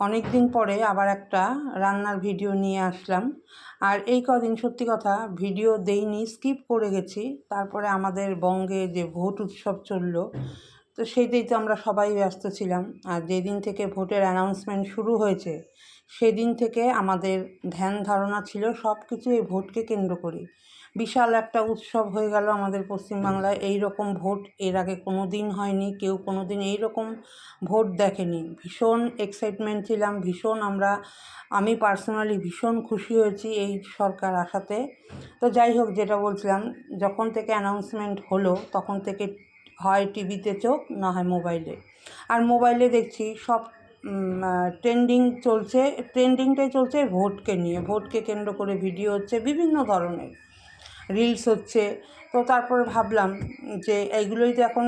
অনেক দিন পরে আবার একটা রান্নার ভিডিও নিয়ে আসলাম। আর এই কদিন সত্যি কথা ভিডিও দেইনি, স্কিপ করে গেছি। তারপরে আমাদের বঙ্গে যে ভোট উৎসব চললো, তো সেইটাই তো আমরা সবাই ব্যস্ত ছিলাম। আর যেদিন থেকে ভোটের অ্যানাউন্সমেন্ট শুরু হয়েছে সেদিন থেকে আমাদের ধ্যান ধারণা ছিল সব কিছু এই ভোটকে কেন্দ্র করে। বিশাল একটা উৎসব হয়ে গেল আমাদের পশ্চিমবাংলায়। এই রকম ভোট এর আগে কোনো দিন হয়নি, কেউ কোনো দিন এইরকম ভোট দেখেনি। ভীষণ এক্সাইটমেন্ট ছিলাম, আমি পার্সোনালি ভীষণ খুশি হয়েছি এই সরকার আসাতে। তো যাই হোক, যেটা বলছিলাম, যখন থেকে অ্যানাউন্সমেন্ট হলো তখন থেকে হয় টিভিতে চোখ, না হয় মোবাইলে। আর মোবাইলে দেখছি সব ট্রেন্ডিংটাই চলছে ভোটকে নিয়ে। ভোটকে কেন্দ্র করে ভিডিও হচ্ছে বিভিন্ন ধরনের, রিলস হচ্ছে। তো তারপরে ভাবলাম যে এইগুলোই তো এখন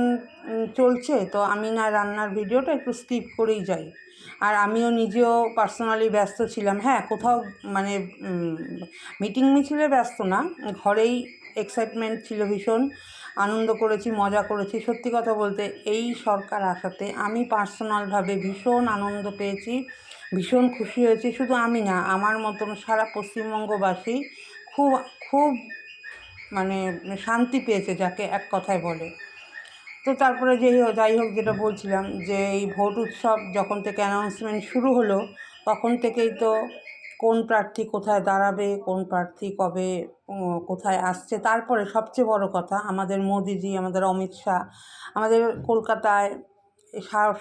চলছে, তো আমি না রান্নার ভিডিওটা একটু স্কিপ করেই যাই। আর আমিও নিজেও পার্সোনালি ব্যস্ত ছিলাম। হ্যাঁ, কোথাও মানে মিটিং মিছিলে ব্যস্ত না, ঘরেই এক্সাইটমেন্ট ছিল ভীষণ। আনন্দ করেছি, মজা করেছি। সত্যি কথা বলতে এই সরকার আসাতে আমি পার্সোনালভাবে ভীষণ আনন্দ পেয়েছি, ভীষণ খুশি হয়েছি। শুধু আমি না, আমার মতন সারা পশ্চিমবঙ্গবাসী খুব খুব মানে শান্তি পেয়েছে, যাকে এক কথায় বলে। তো তারপরে যাই হোক, যেটা বলছিলাম, যে এই ভোট উৎসব যখন থেকে অ্যানাউন্সমেন্ট শুরু হলো তখন থেকেই তো কোন প্রার্থী কোথায় দাঁড়াবে, কোন প্রার্থী কবে কোথায় আসছে। তারপরে সবচেয়ে বড় কথা, আমাদের মোদিজি, আমাদের অমিত শাহ আমাদের কলকাতায়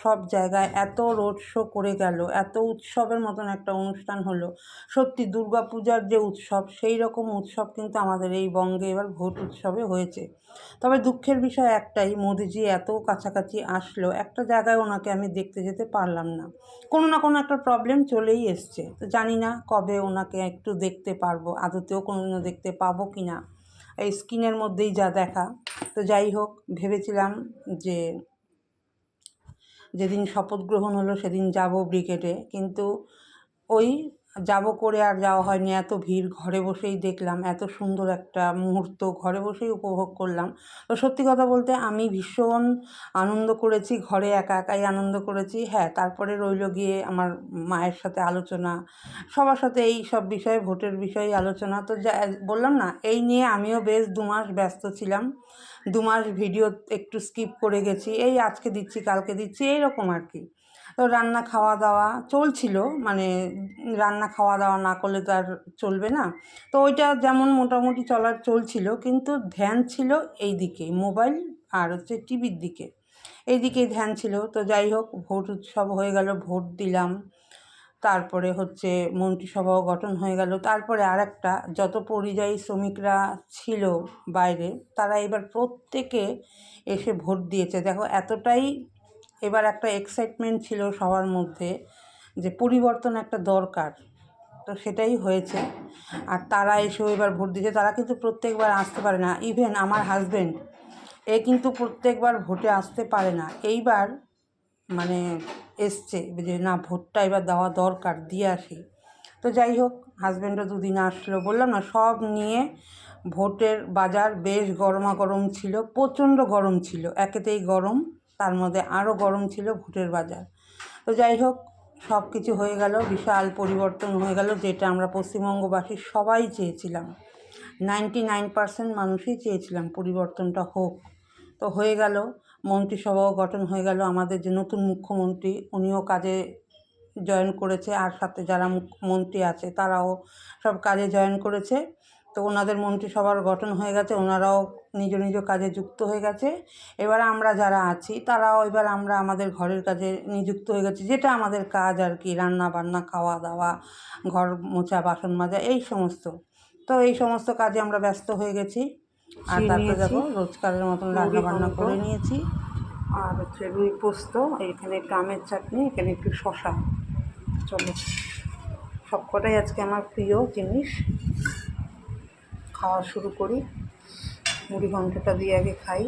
সব জায়গায় এত রোড শো করে গেল, এত উৎসবের মতন একটা অনুষ্ঠান হলো। সত্যি দুর্গাপূজার যে উৎসব, সেই রকম উৎসব কিন্তু আমাদের এই বঙ্গে এবার ভোট উৎসবে হয়েছে। তবে দুঃখের বিষয় একটাই, মোদিজি এত কাছাকাছি আসলো, একটা জায়গায় ওনাকে আমি দেখতে যেতে পারলাম না। কোনো না কোনো একটা প্রবলেম চলেই এসছে। তো জানি না কবে ওনাকে একটু দেখতে পারবো, আদতেও কোনোদিনও দেখতে পাবো কি না, এই স্ক্রিনের মধ্যেই যা দেখা। তো যাই হোক, ভেবেছিলাম যে যেদিন শপথ গ্রহণ হলো সেদিন যাব ব্রিগেডে, কিন্তু ওই যাব করে আর যাওয়া হয়নি। এত ভিড়, ঘরে বসেই দেখলাম, এত সুন্দর একটা মুহূর্ত ঘরে বসেই উপভোগ করলাম। তো সত্যি কথা বলতে আমি ভীষণ আনন্দ করেছি, ঘরে একা একাই আনন্দ করেছি। হ্যাঁ, তারপরে রইল গিয়ে আমার মায়ের সাথে আলোচনা, সবার সাথে এই সব বিষয়ে, ভোটের বিষয়ে আলোচনা। তো বললাম না, এই নিয়ে আমিও বেশ 2 মাস ব্যস্ত ছিলাম। 2 মাস ভিডিও একটু স্কিপ করে গেছি, এই আজকে দিচ্ছি কালকে দিচ্ছি এইরকম আর কি। তো রান্না খাওয়া দাওয়া চলছিল, মানে রান্না খাওয়া দাওয়া না করলে তো আর চলবে না। তো ওইটা যেমন মোটামুটি চলছিল, কিন্তু ধ্যান ছিল এই দিকে, মোবাইল আর হচ্ছে টিভির দিকে, এই দিকেই ধ্যান ছিল। তো যাই হোক, ভোট উৎসব হয়ে গেল, ভোট দিলাম। তারপরে হচ্ছে মন্ত্রিসভাও গঠন হয়ে গেল। তারপরে আরেকটা, যত পরিযায়ী শ্রমিকরা ছিল বাইরে, তারা এবার প্রত্যেকে এসে ভোট দিয়েছে। দেখো, এতটাই এবার একটা এক্সাইটমেন্ট ছিল সবার মধ্যে যে পরিবর্তন একটা দরকার, তো সেটাই হয়েছে। আর তারা এসেও এবার ভোট দিয়েছে। তারা কিন্তু প্রত্যেকবার আসতে পারে না, ইভেন আমার হাজব্যান্ড, এ কিন্তু প্রত্যেকবার ভোটে আসতে পারে না। এইবার মানে এসছে যে না, ভোটটা এবার দেওয়া দরকার, দিয়ে আসি। তো যাই হোক, হাজব্যান্ডও 2 দিন আসলো। বললাম না, সব নিয়ে ভোটের বাজার বেশ গরমাগরম ছিল, প্রচণ্ড গরম ছিল। একেতেই গরম, তার মধ্যে আরও গরম ছিল ভোটের বাজার। তো যাই হোক, সব কিছু হয়ে গেল, বিশাল পরিবর্তন হয়ে গেল, যেটা আমরা পশ্চিমবঙ্গবাসী সবাই চেয়েছিলাম। 99% মানুষই চেয়েছিলাম পরিবর্তনটা হোক। তো হয়ে গেল, মন্ত্রিসভাও গঠন হয়ে গেল। আমাদের যে নতুন মুখ্যমন্ত্রী, উনিও কাজে জয়েন করেছে, আর সাথে যারা মুখ্যমন্ত্রী আছে তারাও সব কাজে জয়েন করেছে। তো ওনাদের মন্ত্রিসভার গঠন হয়ে গেছে, ওনারাও নিজ নিজ কাজে যুক্ত হয়ে গেছে। এবার আমরা যারা আছি তারাও এবার আমরা আমাদের ঘরের কাজে নিযুক্ত হয়ে গেছি, যেটা আমাদের কাজ আর কি, রান্না বান্না, খাওয়া দাওয়া, ঘর মোছা, বাসন মাজা, এই সমস্ত। তো এই সমস্ত কাজে আমরা ব্যস্ত হয়ে গেছি। আর তারপরে দেখো, রোজকারের মতন রান্না বান্না করে নিয়েছি। আর হচ্ছে রুই পোস্ত, এখানে একটু আমের চাটনি, এখানে একটু শশা। চলো, সবকটাই আজকে আমার প্রিয় জিনিস। খাওয়া শুরু করি। মুড়ি ঘন্টটা দিয়ে আগে খাই।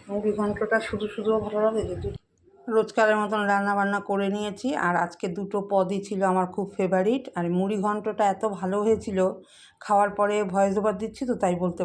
মুড়ি ঘন্টটা শুধু শুধুও ভালো লাগে। যদি রোজকারের মতন রান্না বান্না করে নিয়েছি, আর আজকে 2টো পদই ছিল আমার খুব ফেভারিট। আর মুড়ি ঘন্টটা এত ভালো হয়েছিল, খাওয়ার পরে ভয়েস ওভার দিচ্ছি তো তাই বলতে